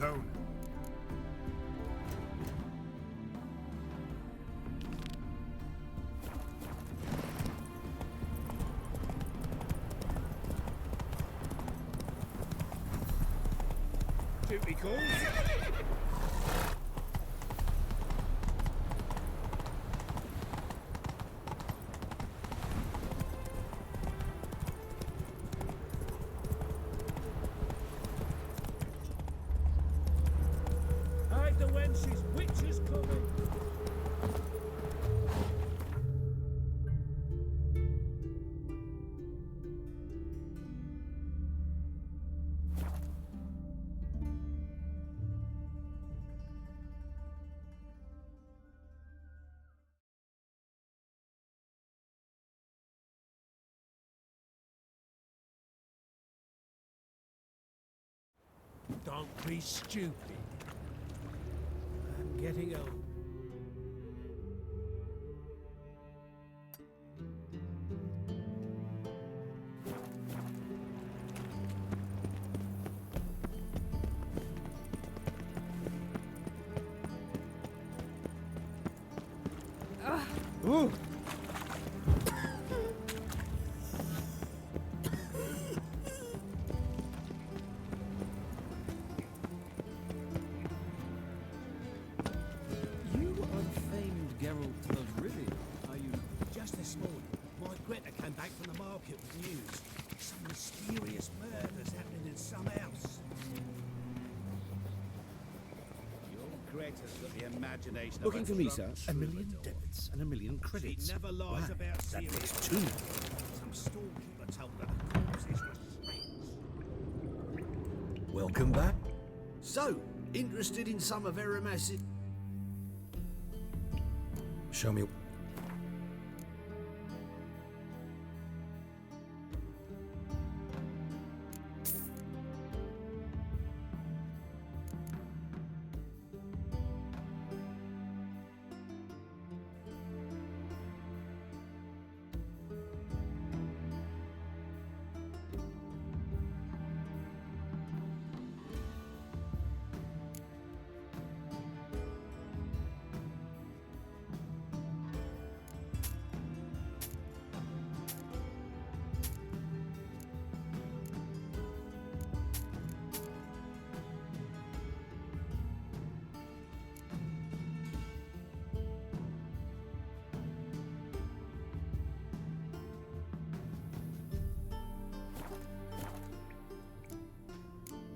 alone. Duty calls. Hide the wenches, witches coming. Don't be stupid. I'm getting old. Ooh. Just this morning, my Greta came back from the market with news. Some mysterious murders happening in some house. Your Greta's got the imagination of Looking a for me, sir? drunk A million troubadour. debits and a million credits. She never lies Why? about That serious makes two. Some storekeeper told her the corpses were shreds. Welcome back. So, interested in some of Aramas's? Show me.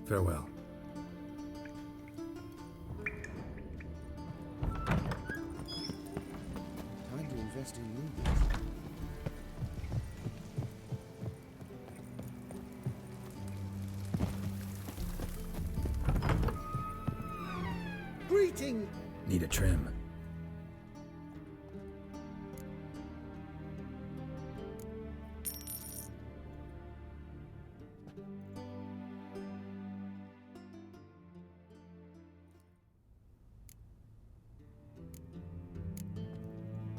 Farewell. Time to invest in movies. Greeting! Need a trim.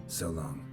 So long.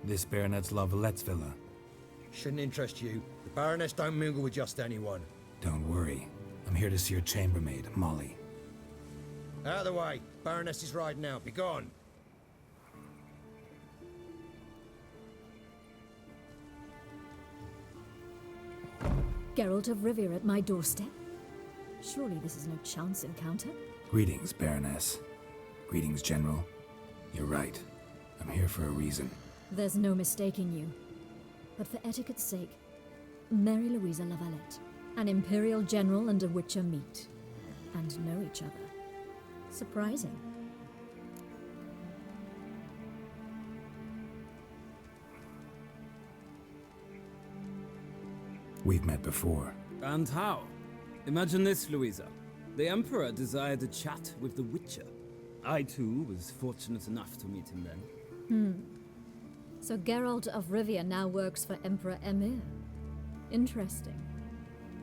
This baronet's Lavallette's villa. Shouldn't interest you. The Baroness don't mingle with just anyone. Don't worry. I'm here to see your chambermaid, Molly. Out of the way. Baroness is riding out. Be gone. Geralt of Rivia at my doorstep? Surely this is no chance encounter? Greetings, Baroness. Greetings, General. You're right. I'm here for a reason. There's no mistaking you. But for etiquette's sake, Mary Louisa Lavalette, an Imperial General and a Witcher meet. And know each other. Surprising. We've met before. And how? Imagine this, Louisa. The Emperor desired a chat with the Witcher. I, too, was fortunate enough to meet him then. So Geralt of Rivia now works for Emperor Emir. Interesting.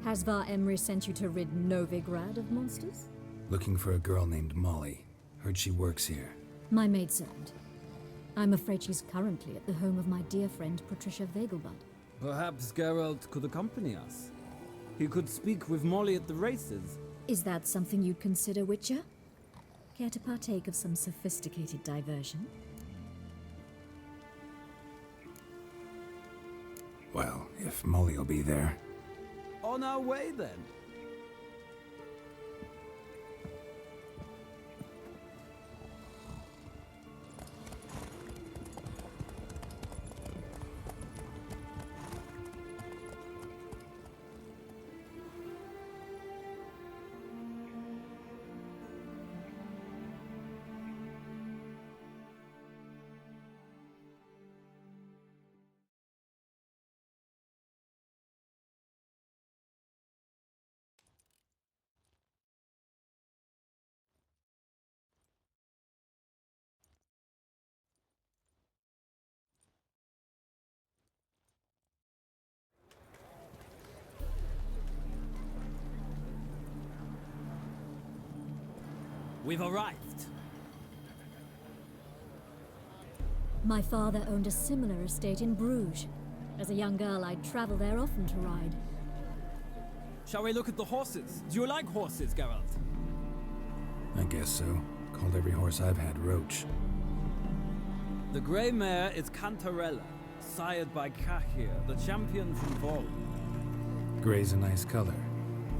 Has Var Emry sent you to rid Novigrad of monsters? Looking for a girl named Molly. Heard she works here. My maidservant. I'm afraid she's currently at the home of my dear friend Patricia Vegelbud. Perhaps Geralt could accompany us. He could speak with Molly at the races. Is that something you'd consider, Witcher? Care to partake of some sophisticated diversion? Well, if Molly'll be there. On our way, then. We've arrived. My father owned a similar estate in Bruges. As a young girl, I'd travel there often to ride. Shall we look at the horses? Do you like horses, Geralt? I guess so. Called every horse I've had Roach. The grey mare is Cantarella, sired by Cahir, the champion from Vol. Gray's a nice color.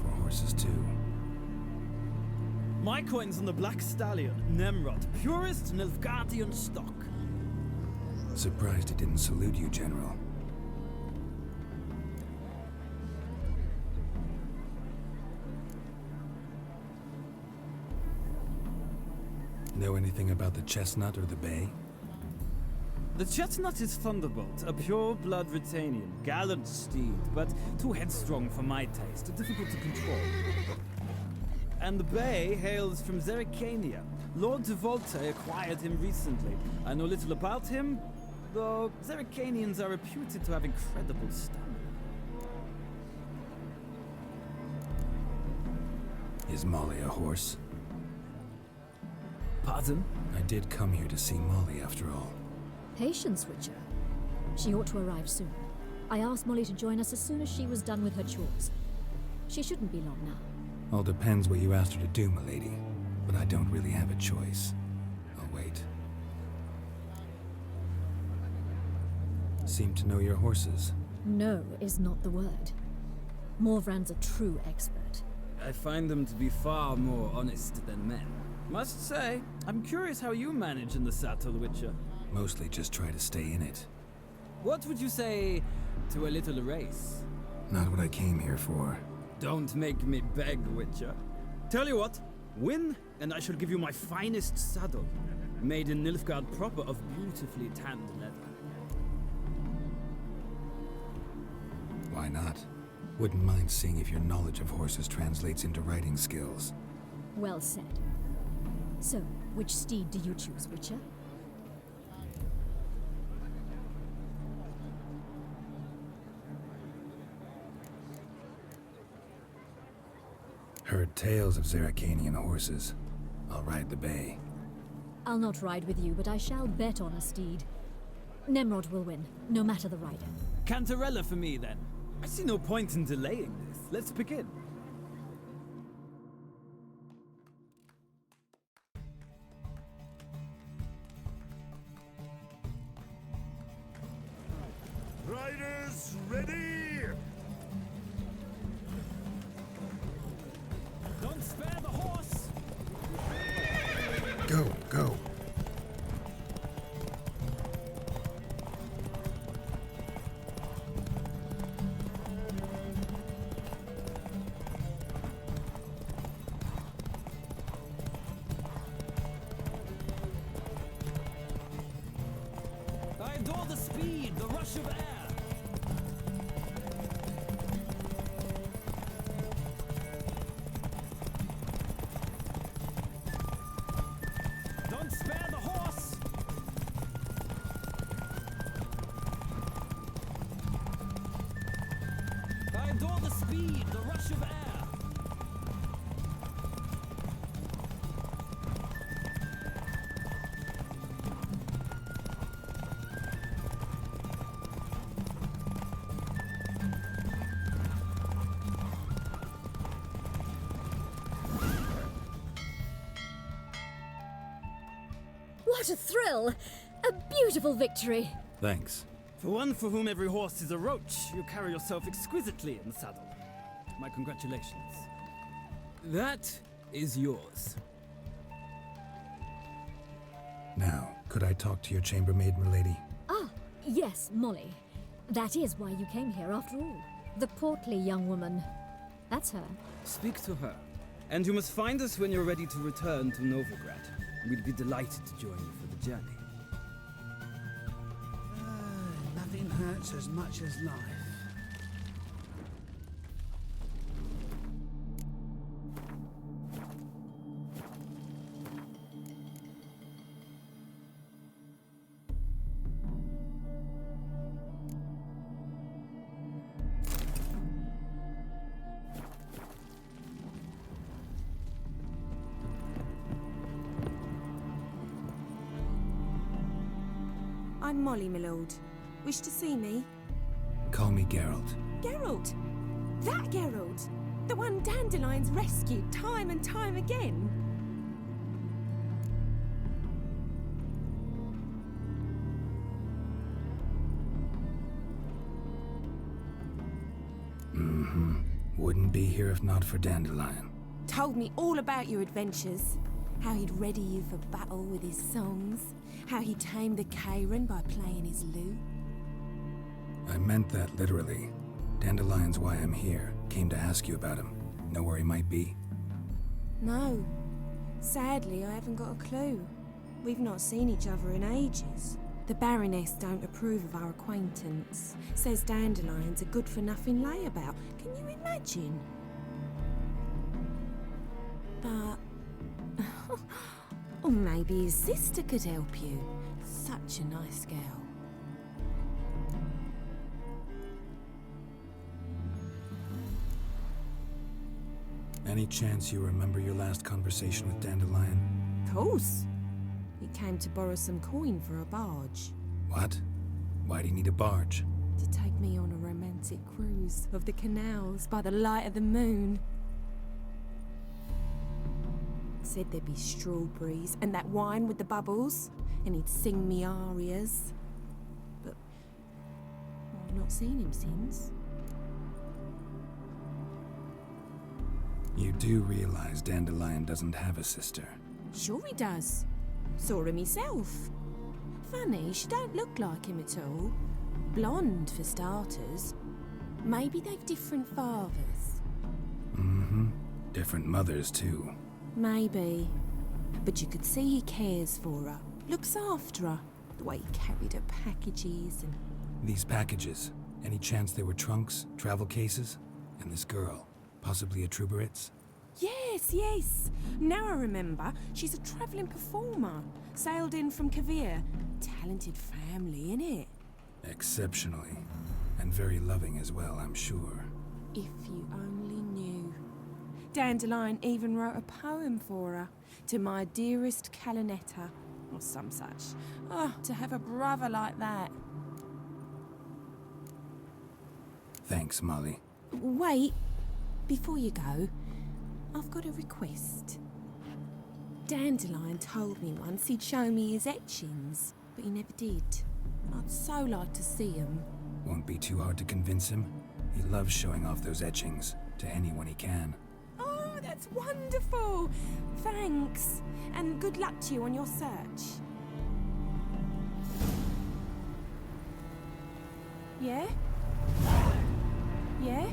For horses, too. My coin's on the Black Stallion, Nemrod, purest Nilfgaardian stock. Surprised he didn't salute you, General. Know anything about the Chestnut or the Bay? The Chestnut is Thunderbolt, a pure-blood Britannian, gallant steed, but too headstrong for my taste, difficult to control. And the Bay hails from Zerrikania. Lord de Volte acquired him recently. I know little about him, though Zerrikanians are reputed to have incredible stamina. Is Molly a horse? Pardon? I did come here to see Molly, after all. Patience, Witcher. She ought to arrive soon. I asked Molly to join us as soon as she was done with her chores. She shouldn't be long now. All depends what you asked her to do, milady. But I don't really have a choice. I'll wait. Seem to know your horses. No is not the word. Morvran's a true expert. I find them to be far more honest than men. Must say, I'm curious how you manage in the saddle, Witcher. Mostly just try to stay in it. What would you say to a little race? Not what I came here for. Don't make me beg, Witcher. Tell you what, win, and I shall give you my finest saddle, made in Nilfgaard proper of beautifully tanned leather. Why not? Wouldn't mind seeing if your knowledge of horses translates into riding skills. Well said. So, which steed do you choose, Witcher? Heard tales of Zerrikanian horses. I'll ride the Bay. I'll not ride with you, but I shall bet on a steed. Nemrod will win, no matter the rider. Cantarella for me, then. I see no point in delaying this. Let's begin. Riders, ready! Don't spare the horse! Go, go. rush of air. Don't spare the horse. I adore the speed, the rush of air. What a thrill! A beautiful victory! Thanks. For one for whom every horse is a roach, you carry yourself exquisitely in the saddle. My congratulations. That is yours. Now, could I talk to your chambermaid, milady? Ah, yes, Molly. That is why you came here after all. The portly young woman. That's her. Speak to her. And you must find us when you're ready to return to Novigrad. We'd be delighted to join you for the journey. Nothing hurts as much as life. I'm Molly, my lord. Wish to see me? Call me Geralt. Geralt! That Geralt! The one Dandelion's rescued time and time again! Wouldn't be here if not for Dandelion. Told me all about your adventures. How he'd ready you for battle with his songs. How he tamed the Karen by playing his lute. I meant that literally. Dandelion's why I'm here. Came to ask you about him. Know where he might be? No. Sadly, I haven't got a clue. We've not seen each other in ages. The Baroness don't approve of our acquaintance. Says Dandelion's a good-for-nothing layabout. Can you imagine? But... or maybe his sister could help you. Such a nice girl. Any chance you remember your last conversation with Dandelion? Course. He came to borrow some coin for a barge. What? Why do you need a barge? To take me on a romantic cruise of the canals by the light of the moon. Said there'd be strawberries and that wine with the bubbles, and he'd sing me arias. But I've not seen him since. You do realize Dandelion doesn't have a sister. Sure he does. Saw him myself. Funny, she don't look like him at all. Blonde, for starters. Maybe they've different fathers. Different mothers, too. Maybe. But you could see he cares for her. Looks after her. The way he carried her packages and... These packages, any chance they were trunks, travel cases? And this girl, possibly a Truberitz? Yes, yes. Now I remember. She's a travelling performer. Sailed in from Kavir. Talented family, innit? Exceptionally. And very loving as well, I'm sure. If you only knew. Dandelion even wrote a poem for her. To my dearest Calinetta. Or some such. Oh, to have a brother like that. Thanks, Molly. Wait. Before you go, I've got a request. Dandelion told me once he'd show me his etchings, but he never did. I'd so like to see them. Won't be too hard to convince him. He loves showing off those etchings to anyone he can. Oh, that's wonderful! Thanks, and good luck to you on your search. Yeah? Yeah?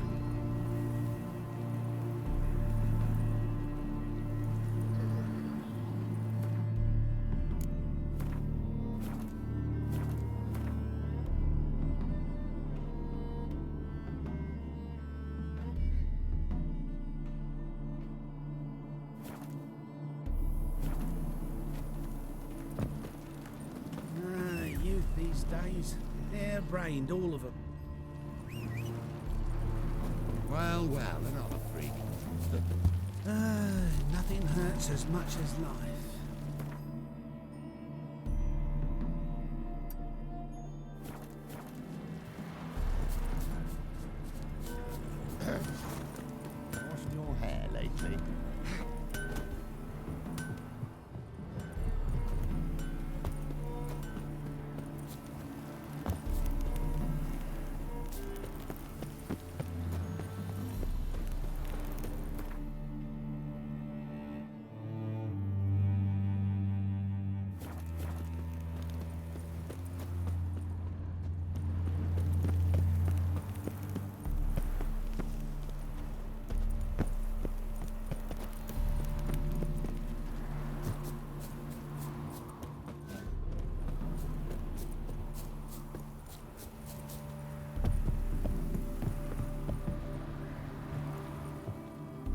scatterbrained, all of them. Well, another freak. Nothing hurts as much as life. Washed your hair lately?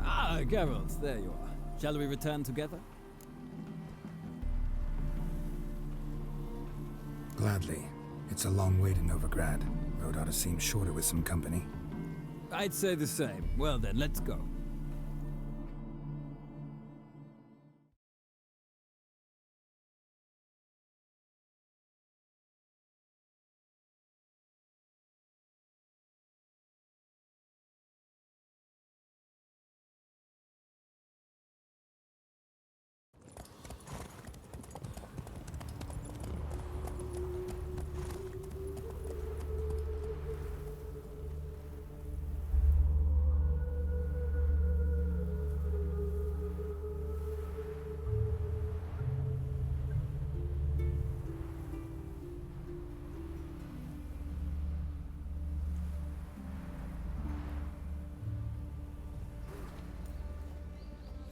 Ah, Geralt, there you are. Shall we return together? Gladly. It's a long way to Novigrad. Road ought to seem shorter with some company. I'd say the same. Well then, let's go.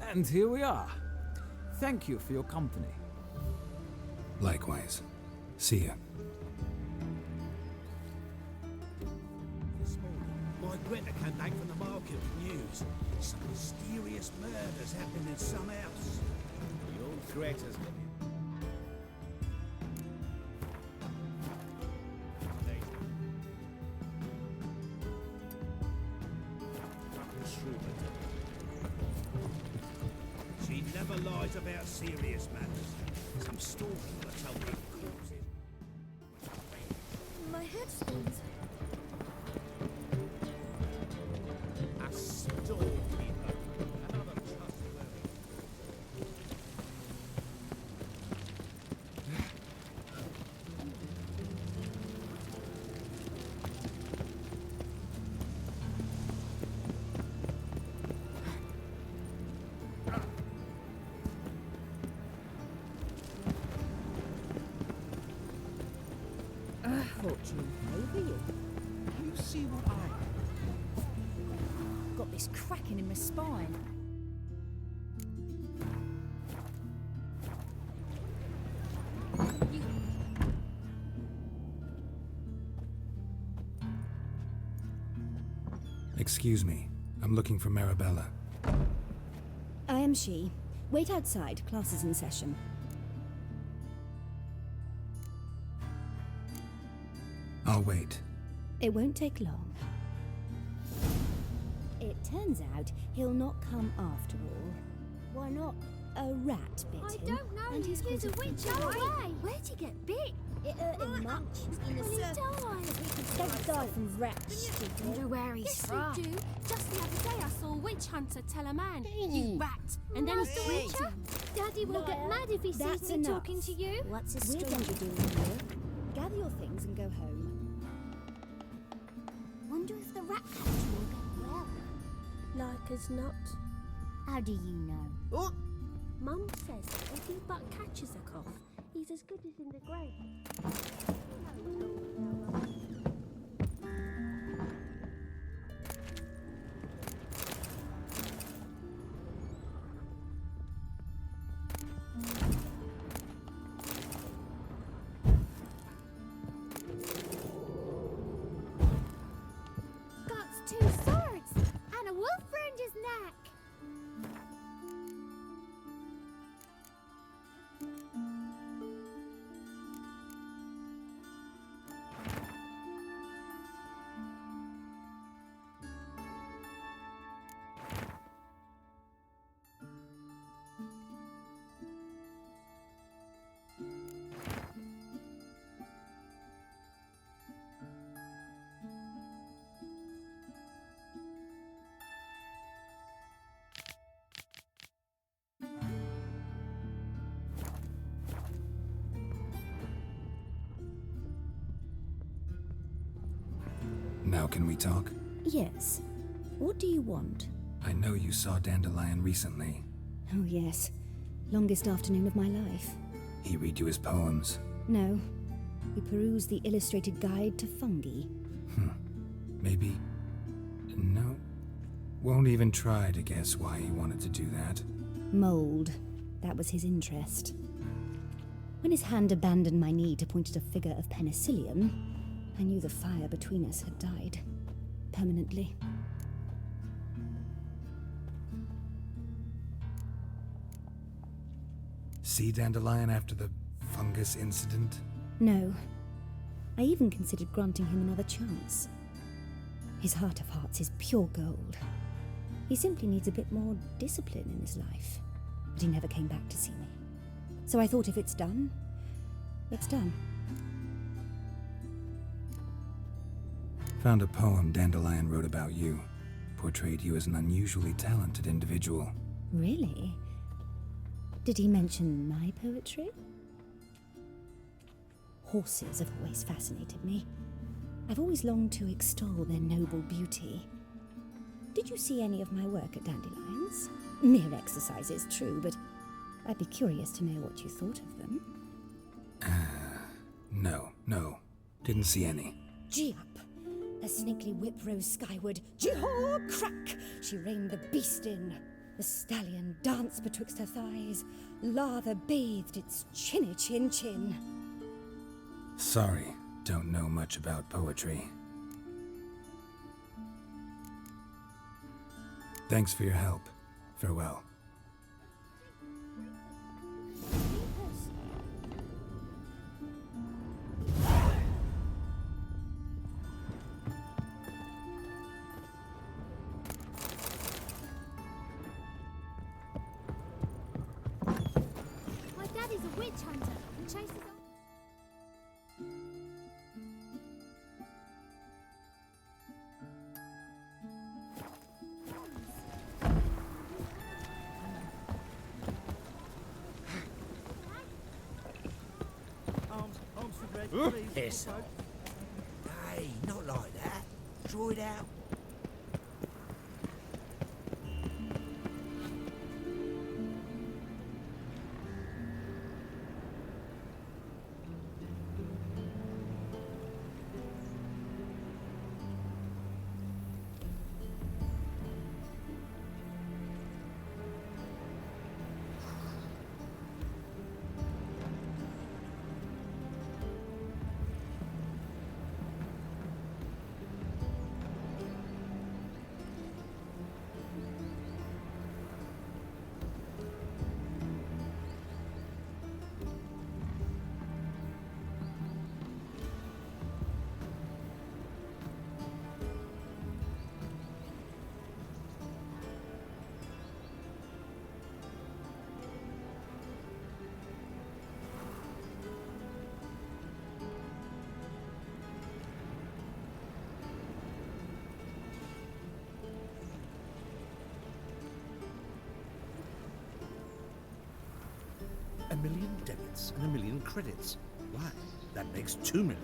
And here we are. Thank you for your company. Likewise. See ya. This morning, my Greta came back from the market with news. Some mysterious murders happening in some house. The old Greta's living. She never lies about serious matters. Some storekeeper told me corpses. My head spins. A storekeeper. Another trustworthy. Fortune over you. You see what I... Got this cracking in my spine. Excuse me. I'm looking for Marabella. I am she. Wait outside. Class is in session. I'll wait. It won't take long. It turns out he'll not come after all. Why not? A rat bit I him. don't know. And he's He's a caught witch. in Go the away. Where'd he get bit? It hurt him much. In the Will he circus. die? Don't die from rats, stupid. Wonder where he's from. Yes, we do. Just the other day I saw a witch hunter tell a man, "You rat," and then he threw him. Daddy will get mad if he That's sees me enough. talking to you. What's a stranger doing here? Gather your things and go home. Wonder if the rat catcher will get well. Like as not. How do you know? Oh! Mum says that if he but catches a cough, he's as good as in the grave. Got 2 swords and a wolf round his neck. Now can we talk? Yes. What do you want? I know you saw Dandelion recently. Oh, yes. Longest afternoon of my life. He read you his poems. No. We perused the illustrated guide to fungi. Maybe... No. Won't even try to guess why he wanted to do that. Mold. That was his interest. When his hand abandoned my knee to point at a figure of penicillium, I knew the fire between us had died. Permanently. See Dandelion after the fungus incident? No. I even considered granting him another chance. His heart of hearts is pure gold. He simply needs a bit more discipline in his life. But he never came back to see me. So I thought if it's done, it's done. Found a poem Dandelion wrote about you. Portrayed you as an unusually talented individual. Really? Did he mention my poetry? Horses have always fascinated me. I've always longed to extol their noble beauty. Did you see any of my work at Dandelions? Mere exercises, true, but I'd be curious to know what you thought of them. No. Didn't see any. Gee up! A snakely whip rose skyward. Jee-haw! Crack! She reined the beast in. The stallion danced betwixt her thighs. Lather bathed its chinny chin. Sorry, don't know much about poetry. Thanks for your help. Farewell. My daddy's a witch hunter and chases off. Piss off. Hey, not like that. Draw it out. A million debits and a million credits. Why? That makes 2 million.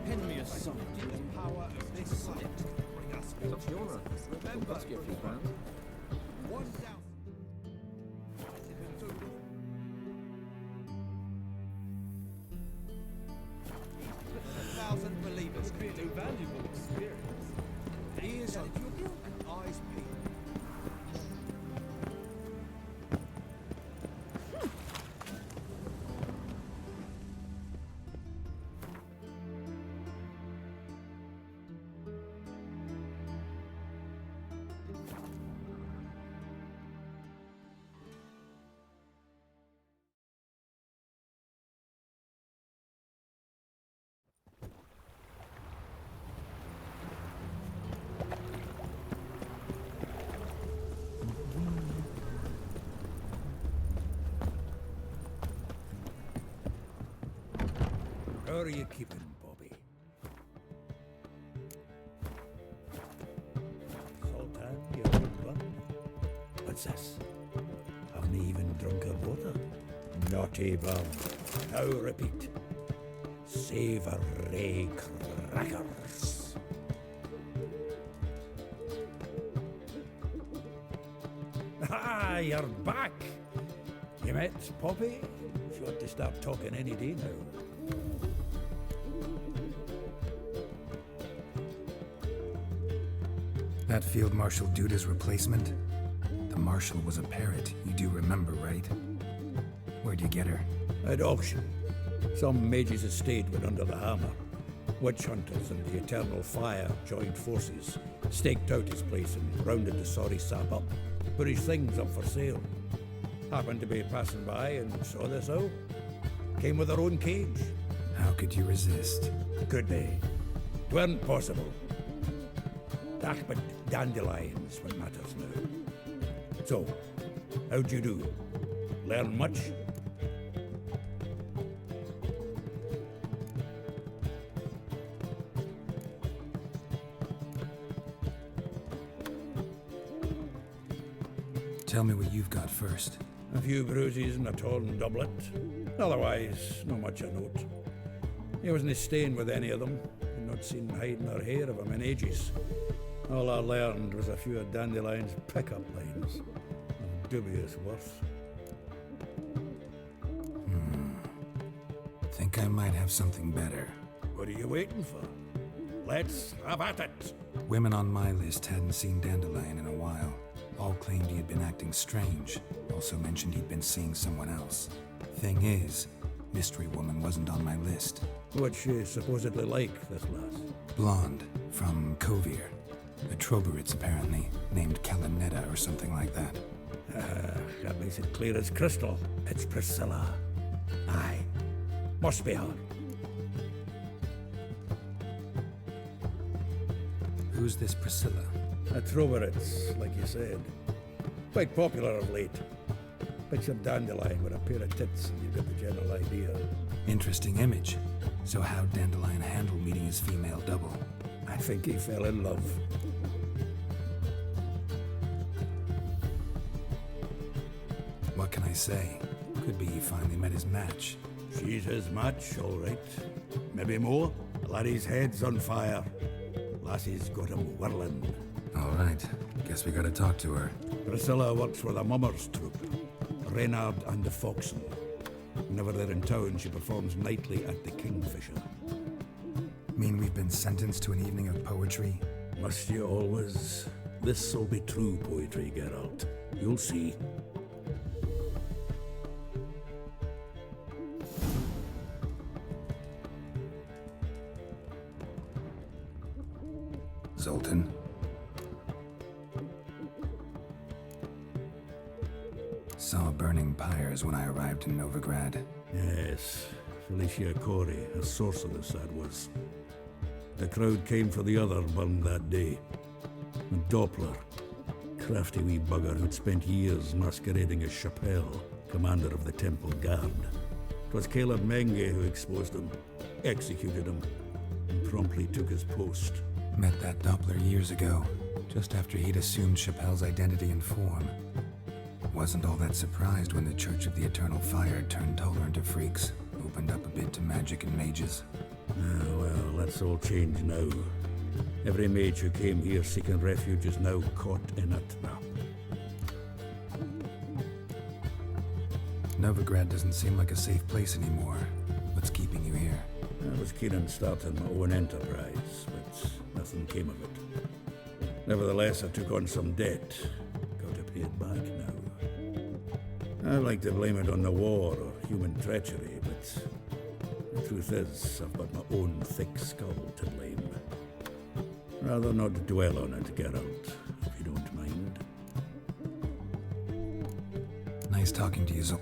Pen me a song. Thousand believers could be an invaluable experience. Ears open and eyes peeled. are you keeping, Bobby? Sultan, you good one? What's this? Haven't even drunk her water? Naughty bum. Now repeat. Savory crackers. Ah, you're back. You met Poppy? She ought to start talking any day now. That Field Marshal Duda's replacement? The Marshal was a parrot, you do remember, right? Where'd you get her? At auction. Some mage's estate went under the hammer. Witch hunters and the Eternal Fire joined forces, staked out his place and rounded the sorry sap up, put his things up for sale. Happened to be passing by and saw this out. Came with her own cage. How could you resist? Could be. 'Tweren't possible. Ach, but dandelions what matters now. So, how'd you do? Learn much? Tell me what you've got first. A few bruises and a torn doublet. Otherwise, not much a note. He wasn't staying with any of them. I'd not seen hiding or hair of him in ages. All I learned was a few of Dandelion's pickup lines of dubious worth. Think I might have something better. What are you waiting for? Let's have at it. Women on my list hadn't seen Dandelion in a while. All claimed he had been acting strange. Also mentioned he'd been seeing someone else. Thing is, Mystery Woman wasn't on my list. What's she supposedly like, this lass? Blonde, from Kovir. A Troberitz, apparently, named Kalanetta or something like that. That makes it clear as crystal. It's Priscilla. Aye. Must be her. Who's this Priscilla? A Troberitz, like you said. Quite popular of late. Picture Dandelion with a pair of tits and you get the general idea. Interesting image. So how'd Dandelion handle meeting his female double? I think he fell in love. What can I say? Could be he finally met his match. She's his match, all right. Maybe more. Laddie's head's on fire. Lassie's got him whirling. All right. Guess we gotta talk to her. Priscilla works with a mummers troupe. Reynard and the Foxen. Whenever they're in town, she performs nightly at the Kingfisher. Mean we've been sentenced to an evening of poetry? Must you always? This'll be true poetry, Geralt. You'll see. Zoltan? Saw burning pyres when I arrived in Novigrad. Yes, Felicia Corey, a sorceress that was. The crowd came for the other burned that day. And Doppler, crafty wee bugger who'd spent years masquerading as Chappelle, commander of the Temple Guard. 'Twas Caleb Menge who exposed him, executed him, and promptly took his post. Met that Doppler years ago, just after he'd assumed Chappelle's identity and form. Wasn't all that surprised when the Church of the Eternal Fire turned tolerant of freaks, opened up a bit to magic and mages. Well, that's all changed now. Every mage who came here seeking refuge is now caught in it. Novigrad doesn't seem like a safe place anymore. What's keeping you here? I was keen on starting my own enterprise, but nothing came of it. Nevertheless, I took on some debt. Got to pay it back now. I like to blame it on the war or human treachery, but the truth is, I've got my own thick skull to blame. Rather not dwell on it, Geralt, if you don't mind. Nice talking to you, Zol.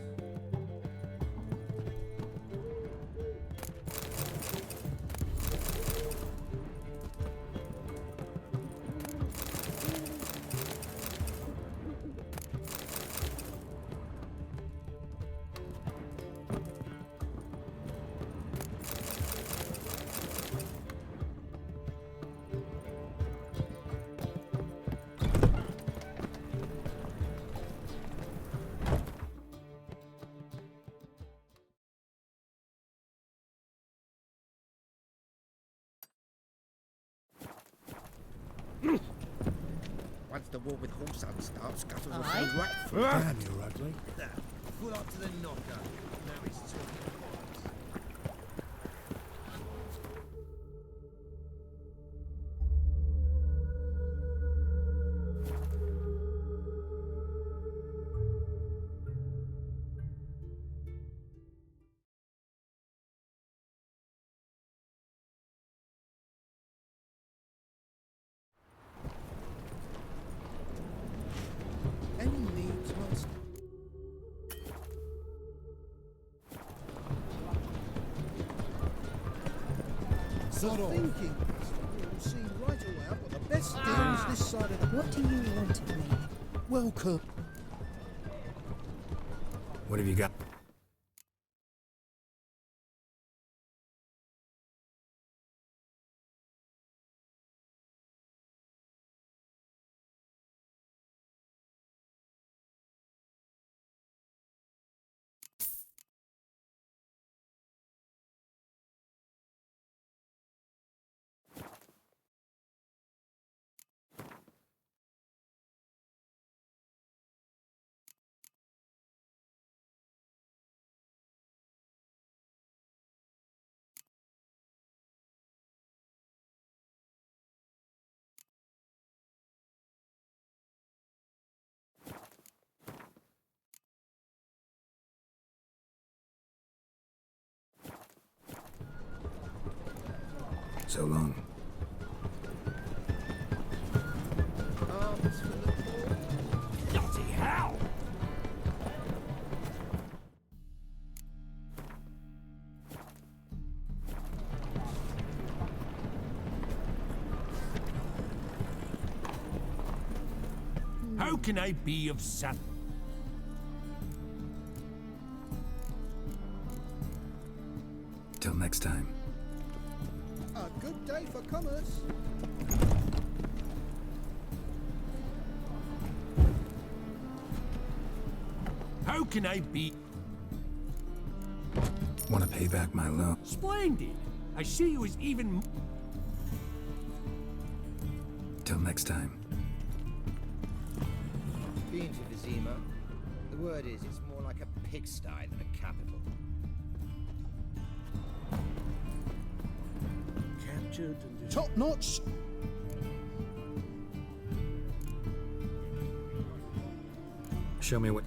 Once the war with Horsun starts, Gutters will Aye. go right through. Damn, you're ugly. Full up to the knocker. Now he's talking. Any needs, master? Thinking, you'll see right away I've got the best deals this side of the... What do you want of me? Welcome. What have you got? So long. Arms for the poor. Bloody hell! How can I be of some? Till next time. A good day for commerce. How can I be? Want to pay back my loan? Splendid! I see you as even... Till next time. Been to Vizima. The word is it's more like a pigsty than a capital. Captured and... Top notch. Show me what...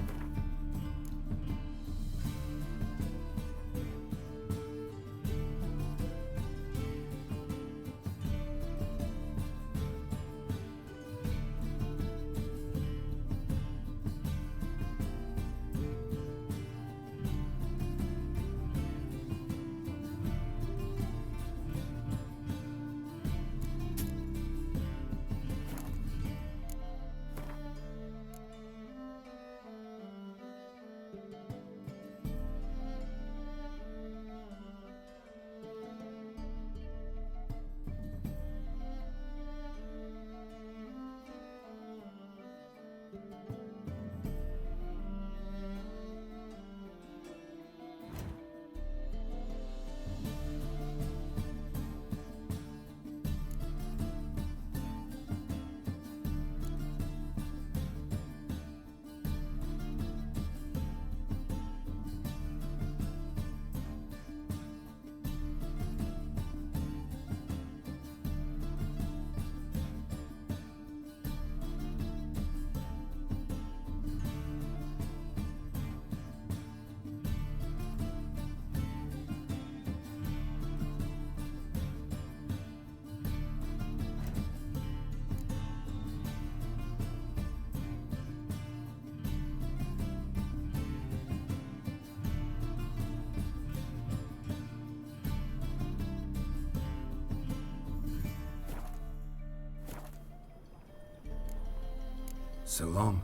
So long.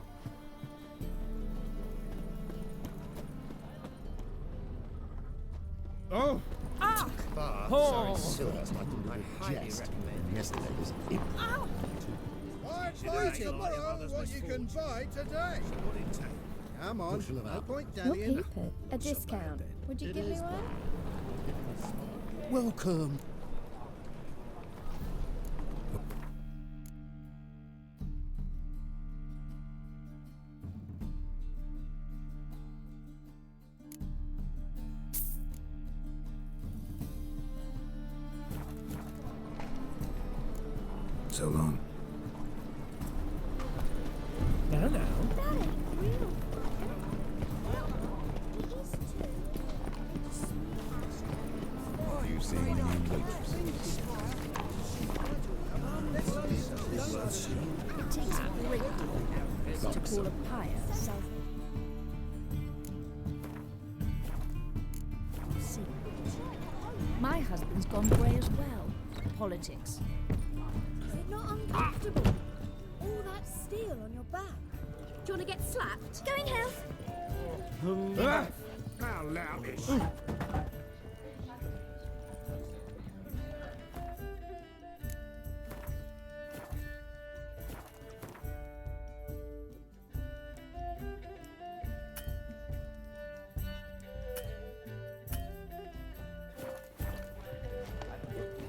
Oh! Bar, Oh. sorry, Silver. I highly recommend. Yesterday's Buy tomorrow what you can buy today. Come on, no point We'll dallying. keep it. A discount. Would you give me one? Welcome. So long. Now, now. That ain't real fire. Well, it is too. Have you seen any new waitresses? It takes a great deal to call a pyre south. See, my husband's gone grey as well. Politics. Is it not uncomfortable? All that steel on your back. Do you want to get slapped? Going health. How loutish.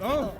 Oh!